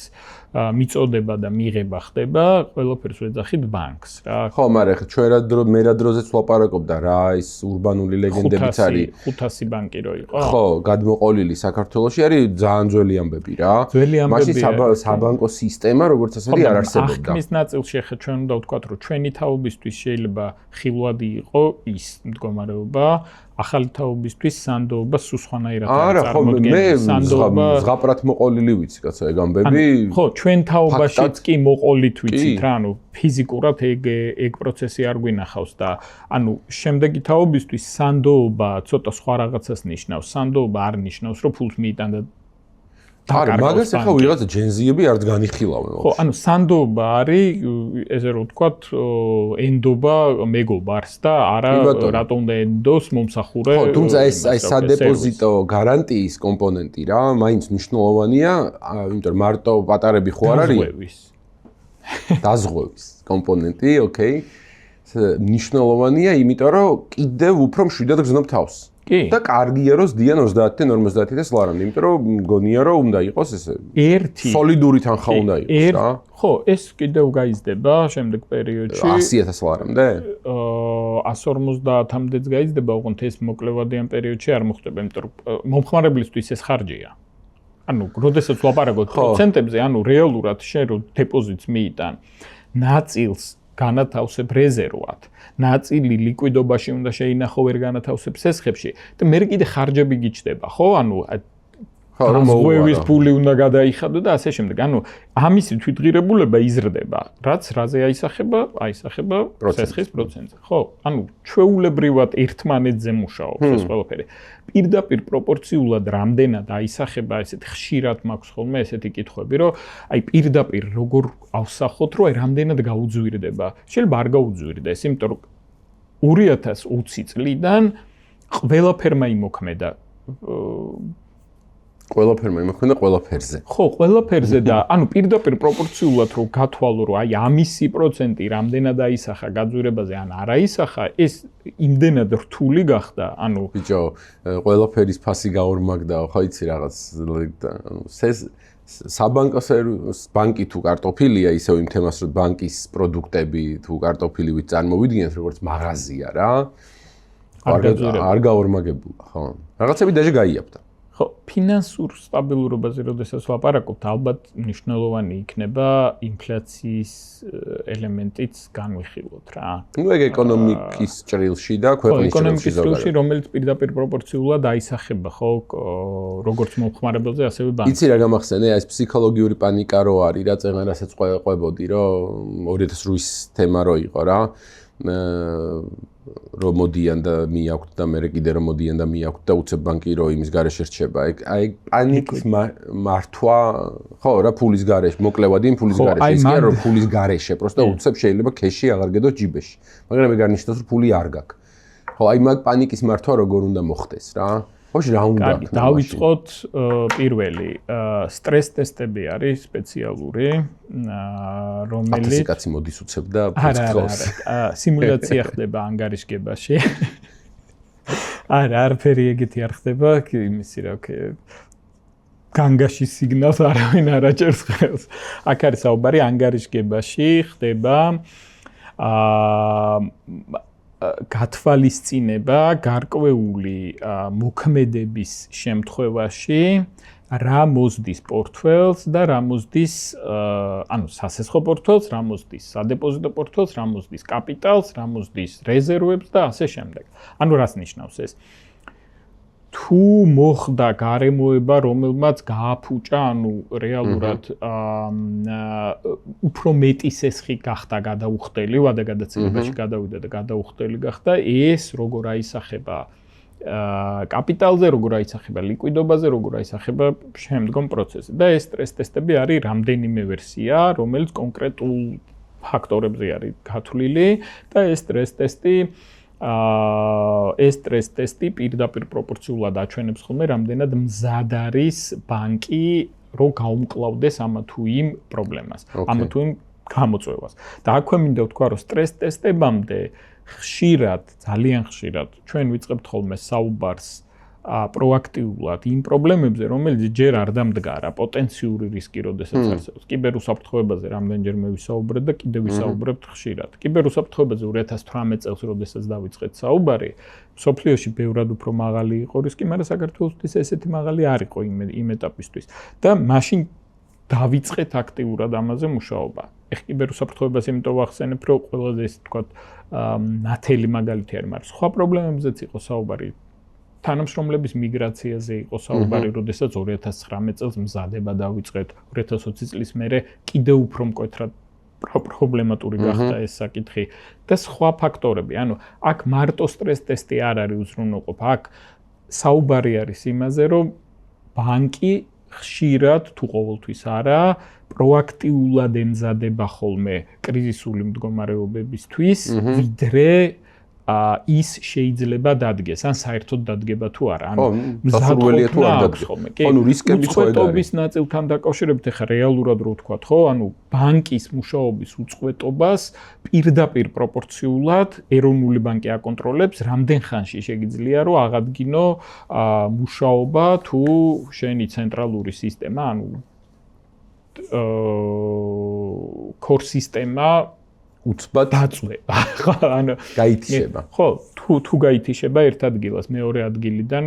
მიწოდება და მიღება ხდება, ყველაფერს ვეძახით ბანკს რა. ხო, მაგრამ ჩვენ მე რა დროზეც ვლაპარაკობდა რა, ის ურბანული ლეგენდებიც არის. 500 ბანკი რო იყო. ხო, გადმოყოლილი საქართველოში არის ძალიან ძველი ამბები რა. მაშინ საბანკო სისტემა როგორც ასეთი არ არსებობდა. ახმის ნაწილში ხა ჩვენ უნდა ვთქვათ, რომ ჩვენი თაობისთვის შეიძლება ხილვადი იყო ის მდგომარეობა, ახალი თაობისთვის სანდოობა სულ სხვანაირად წარმოდგენილი. სანდოობა ზღაპრად მოყოლილი ვიცი კაცო ეგ ამბები. ხო, ჩვენ თაობაშიც კი მოყოლით ვიცით რა, ანუ ფიზიკურად ეგ პროცესი არ გვინახავს და ანუ შემდეგი თაობისთვის სანდოობა ცოტა სხვა რაღაცას ნიშნავს. სანდოობა არ ნიშნავს, რომ ფულს მიიტან და არა, მაგას ახლა ვიღაცა ჯენზიები არც განიხილავენ. ხო, ანუ სანდოობა არის ესე რომ ვთქვათ, ენდობა მეგობარს და არა რატო უნდა ენდოს მომსახურე. ხო, თუმცა ეს სადეპოზიტო გარანტიის კომპონენტი რა, მაინც მნიშვნელოვანია, იმიტომ რომ მარტო პატარები ხო არ არის. დაზღვევის კომპონენტი, ოკეი. მნიშვნელოვანია, იმიტომ რომ კიდევ უფრო მშვიდად გზნობ თავს. და კარგია რომ ზდიან 30-დან 50,000 ლარამდე, იმიტომ რომ მგონია რომ უნდა იყოს ესე. ერთი სოლიდური თანხა უნდა იყოს რა. ხო, ეს კიდევ გაიზრდება შემდეგ პერიოდში. 100,000 ლარამდე? 150-მდეც გაიზრდება, ოღონდ ეს მოკლევადიან პერიოდში არ მოხდება, იმიტომ რომ მომხმარებლისთვის ეს ხარჯია. ანუ, როდესაც ვლაპარაკობთ პროცენტებზე, ანუ რეალურად შენ რო დეპოზიტს მიიტან, ნაწილს განათავსებ რეზერვად. ნაწილი ლიკვიდობაში უნდა შეინახო ვერ განათავსებ სესხებში და მე კიდე ხარჯები გიჩდება, ხო? ანუ დაზღვევის ფული უნდა გადაიხადო და ასე შემდეგ. ანუ ამისი თვითღირებულება იზრდება, რაც რაზე აისახება? აისახება სესხის პროცენტზე. ხო? ანუ ჩვეულებრივად ერთმანეთზე მუშაობს ეს ყველაფერი. პირდაპირ პროპორციულად რამდენად აისახება, ესეთ ხშირად მაქვს ხოლმე ესეთი კითხვები, რომ აი პირდაპირ როგორ ავსახოთ, რომ აი რამდენად გაუძვირდება. შეიძლება არ გაუძვირდეს, იმიტომ რომ 2020 წლიდან ყველაფერმა იმოქმედა ყველაფერზე. ხო, ყველაფერზე და ანუ პირდაპირ პროპორციულად რო გათვალო, რომ აი ამისი პროცენტი რამდენად აისახა გაძვირებაზე ან არ აისახა, ეს იმდენად რთული გახდა, ანუ ბიჭო, ყველაფერის ფასი გაორმაგდა, ხო იცი რაღაც საბანკო ბანკი თუ კარტოფილია, ისევ იმ თემას, რომ ბანკის პროდუქტები თუ კარტოფილივით წარმოვიდგინეთ, როგორც მაღაზია რა. არ გაორმაგებულა, ხო. რაღაცები დაჟე გაიაფთა. ხო, ფინანსურ სტაბილურობაზე როდესაც ვაპარაკობთ, ალბათ მნიშვნელოვანი იქნება ინფლაციის ელემენტიც განვიხილოთ რა. ნუ ეგ ეკონომიკის ჭრილში და ქვეყნის ეკონომიკის ჭრილში, რომელიც პირდაპირ პროპორციულად აისახება, ხო, როგორც მომხმარებელზე, ასევე ბანკზე. იცი რა გამახსენე, ეს ფსიქოლოგიური პანიკა რო არის რა, წეგან რასაც ყვებოდი, რომ 2008-ის თემა რო იყო რა. რომ მოდიან და მიაქვთ და მე კიდე რომ მოდიან და მიაქვთ და უცებ ბანკი რო იმის გარეშე რჩება. აი პანიკის მართვა, ხო რა ფულის გარეშე, მოკლევადი იმ ფულის გარეშე. ის კი რომ ფულის გარეშე, просто უცებ შეიძლება ქეში აღარ გედოს ჯიბეში. მაგრამ ეგ არ ნიშნავს რომ ფული არ გაქვს. ხო, აი მაგ პანიკის მართვა როგორ უნდა მოხდეს რა? ხოში რა უნდა იქნება? დავიწყოთ პირველი სტრეს ტესტები არის სპეციალური, რომელიც კაცი მოდის უცებ და ფუძქავს. სიმულაცია ხდება ანგარიშგებაში. არაფერი ეგეთი არ ხდება, იმისი რა განგაში სიგნალს არავინ არ აჭერს ხელს. აქ არის საუბარი ანგარიშგებაში ხდება გათვალისწინება გარკვეული მოქმედების შემთხვევაში რა მოსდის პორტფელს და რა მოსდის ანუ სასესხო პორტფელს, რა მოსდის სადეპოზიტო პორტფელს, რა მოსდის კაპიტალს, რა მოსდის რეზერვებს და ასე შემდეგ. ანუ რას ნიშნავს ეს? თუ მოხდა გარემოება, რომელმაც გააფუჭა, ანუ რეალურად უფრო მეტი სესხი გახდა გადაუხდელი, ვადაგადაცემაში გადავიდა და გადაუხდელი გახდა, ეს როგორ აისახება კაპიტალზე, როგორ აისახება ლიკვიდობაზე, როგორ აისახება შემდგომ პროცესზე. და ეს სტრეს ტესტები არის რამდენიმე ვერსია, რომელიც კონკრეტულ ფაქტორებზე არის გათვლილი და ეს სტრეს ტესტი პირდაპირ პროპორციულად აჩვენებს ხოლმე რამდენად მზად არის ბანკი რომ გაუმკლავდეს ამა თუ იმ პრობლემას, ამა თუ იმ გამოწვევას. და აქვე მინდა ვთქვა რომ სტრეს ტესტებამდე ხშირად, ძალიან ხშირად ჩვენ ვიწყებთ ხოლმე საუბარს პროაქტიულად იმ პრობლემებზე, რომელიც ჯერ არ დამდგარა, პოტენციური რისკი, როდესაც არსებობს. კიბერუსაფრთხოებაზე რამდენჯერმე ვისაუბრეთ და კიდევ ვისაუბრებთ ხშირად. კიბერუსაფრთხოებაზე 2018 წელს, როდესაც დავიწყეთ საუბარი, მსოფლიოში ბევრად უფრო მაღალი იყო რისკი, მაგრამ საქართველოსთვის ესეთი მაღალი არ იყო იმ ეტაპისთვის. და მაშინ დავიწყეთ აქტიურად ამაზე მუშაობა. ეხ კიბერუსაფრთხოებას იმიტომ ვახსენებ, რომ ყველაზე ეს თქვათ ნათელი მაგალითი არის, მაგრამ სხვა პრობლემებზეც იყო საუბარი. თანამშრომლების მიგრაციაზე იყო საუბარი, როდესაც 2019 წელს მზადება დავიწყეთ, 2020 წლის მერე კიდევ უფრო მკვეთრად პრობლემატური გახდა ეს საკითხი და სხვა ფაქტორები. ანუ აქ მარტო სტრეს ტესტი არ არის უზრუნველყოფა, აქ საუბარი არის იმაზე, რომ ბანკი ხშირად თუ ყოველთვის არა, პროაქტიულად ემზადება ხოლმე კრიზისული მდგომარეობებისთვის, ვიდრე ის შეიძლება დადგეს, ან საერთოდ დადგება თუ არა. ანუ მზადველია თუ არ დადგეს. ანუ რისკები ხო ეგ არის. უწყვეტობის ნაწილთან დაკავშირებით ახლა რეალურად რო ვთქვათ, ხო, ანუ ბანკის მუშაობის უწყვეტობას პირდაპირ პროპორციულად ეროვნული ბანკი აკონტროლებს, რამდენ ხანში შეგიძლია რომ აღადგინო მუშაობა თუ შენი ცენტრალური სისტემა, ანუ core სისტემა უცბად დაწვება. ხო, ანუ გაითიშება. ხო, თუ გაითიშება ერთ ადგილას, მეორე ადგილიდან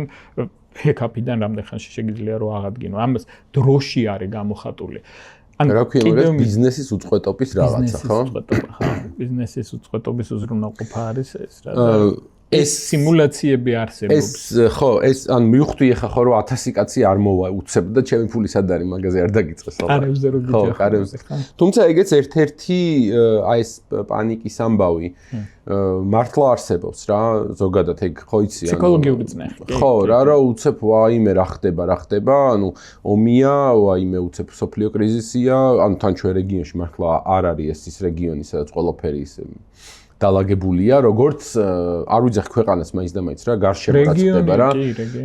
ბექაპიდან რამდენ ხანში შეგიძლია რომ აღადგინო. ამას დროში არის გამოხატული. ანუ რა ქვია, ბიზნესის უწყვეტობის რაღაცა, ხო? ბიზნესის უწყვეტობის უზრუნველყოფა არის ეს რა. ეს სიმულაციები არსებობს. ხო, ეს ან მივხვდი ახლა ხო რომ 1000 კაცი არ მოვა უცებ და ჩემი ფული სად არის მაგაზე არ დაგიწყეს ხო? კარებზე რო გიჯახა. ხო, კარებზე. თუმცა ეგეც ერთ-ერთი აი ეს პანიკის ამბავი მართლა არსებობს რა, ზოგადად ეგ ხო იცი ანუ ფსიქოლოგიური წნეხი. ხო, რა უცებ ვაიმე რა ხდება, ანუ ომია, ვაიმე უცებ სოფლიო კრიზისია, ანუ თან ჩვენ რეგიონში მართლა არ არის ეს ის რეგიონი, სადაც ყველაფერი ის დალაგებულია, როგორც არ ვიძახ ქვეყანას მაინც და მაინც რა, გარშემო რაც ხდება რა.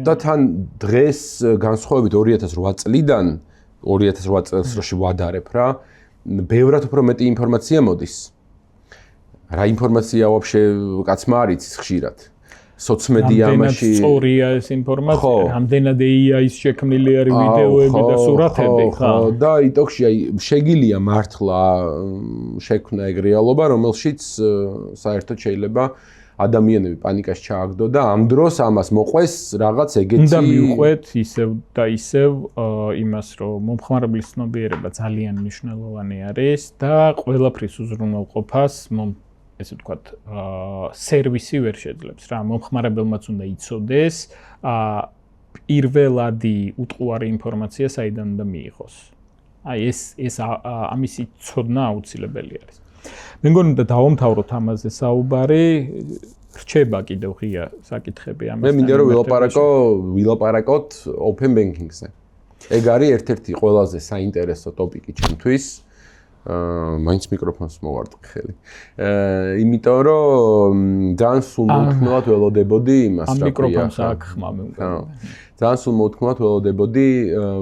და თან დღეს განსხვავებით 2008 წლიდან 2008 წელსში ვადარებ რა, ბევრად უფრო მეტი ინფორმაცია მოდის. რა ინფორმაცია ვაფშე კაცმა არ იცის ხშირად. სოციმედიამაში სწორია ეს ინფორმაცია, რამდენად AI-ის შექმნილი არის ვიდეოები და სურათები, ხო, და იტოქში აი შეგილია მართლა შექმნა ეგ რეალობა, რომელშიც საერთოდ შეიძლება ადამიანები პანიკას ჩააგდო და ამ დროს ამას მოყვეს რაღაც ეგეთი უნდა მივყვეთ ისევ და ისევ იმას, რომ მომხმარებლის ცნობიერება ძალიან მნიშვნელოვანი არის და ყველაფრის უზრუნველყოფას ესე ვთქვათ, სერვისი ვერ შეძლებს რა. მომხმარებელმაც უნდა იცოდეს პირველადი უტყუარი ინფორმაცია საიდან უნდა მიიღოს. აი ეს ამისი ცოდნა აუცილებელი არის. მე მგონი და დავამთავროთ ამაზე საუბარი, რჩება კიდევ ღია საკითხები ამასთან. მე მინდა რომ ვილაპარაკოთ open banking-ზე. ეგ არის ერთ-ერთი ყველაზე საინტერესო ტოპიკი ჩემთვის. მაინც მიკროფონს მოვარტყი ხელი. იმიტომ რომ ძალიან სულ მოუთმნელად ველოდებოდი იმას, რა ქვია. ამ მიკროფონს აქ ხმა მე მგონი. ძალიან სულ მოუთმნელად ველოდებოდი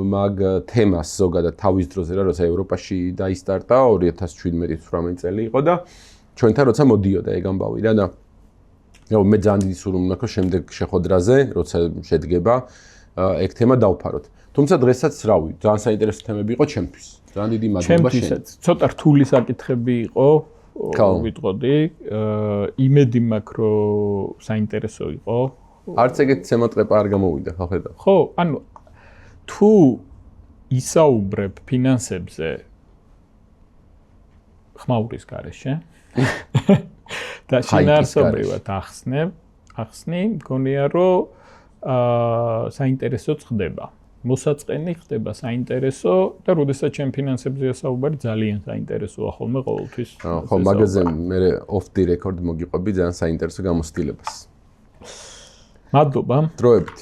მაგ თემას ზოგადად თავის დროზე რა, როცა ევროპაში დაისტარტა 2017-18 წელი იყო და ჩვენთან როცა მოდიოდა ეგ ამბავი რა და მე ძალიან დიდი სურვილი მქონდა რომ შემდეგ შეხვედრაზე, როცა შედგება, ეგ თემა დავფაროთ. თუმცა დღესაც რავი, ძალიან საინტერესო თემები იყო ჩემთვის. ძალიან დიდი მადლობა შენ. ჩემთვისაც ცოტა რთული საკითხები იყო, ვიტყოდი. იმედი მაქვს, რომ საინტერესო იყო. არც ეგეთი ზემოწევა არ გამოვიდა, ხო ხედავ? ხო, ანუ თუ ისაუბრებ ფინანსებზე ხმაურის გარეშე და შინაარსობრივად ახსნი, მგონია რომ საინტერესოც ხდება. მოსაწყენი ხდება საინტერესო და როდესაც ჩემ ფინანსებზეა საუბარი ძალიან საინტერესოა ხოლმე ყოველთვის. ხო, მაგაზე მე off the record მოგიყვები ძალიან საინტერესო გამოცდილებას. მადლობა. დროებით.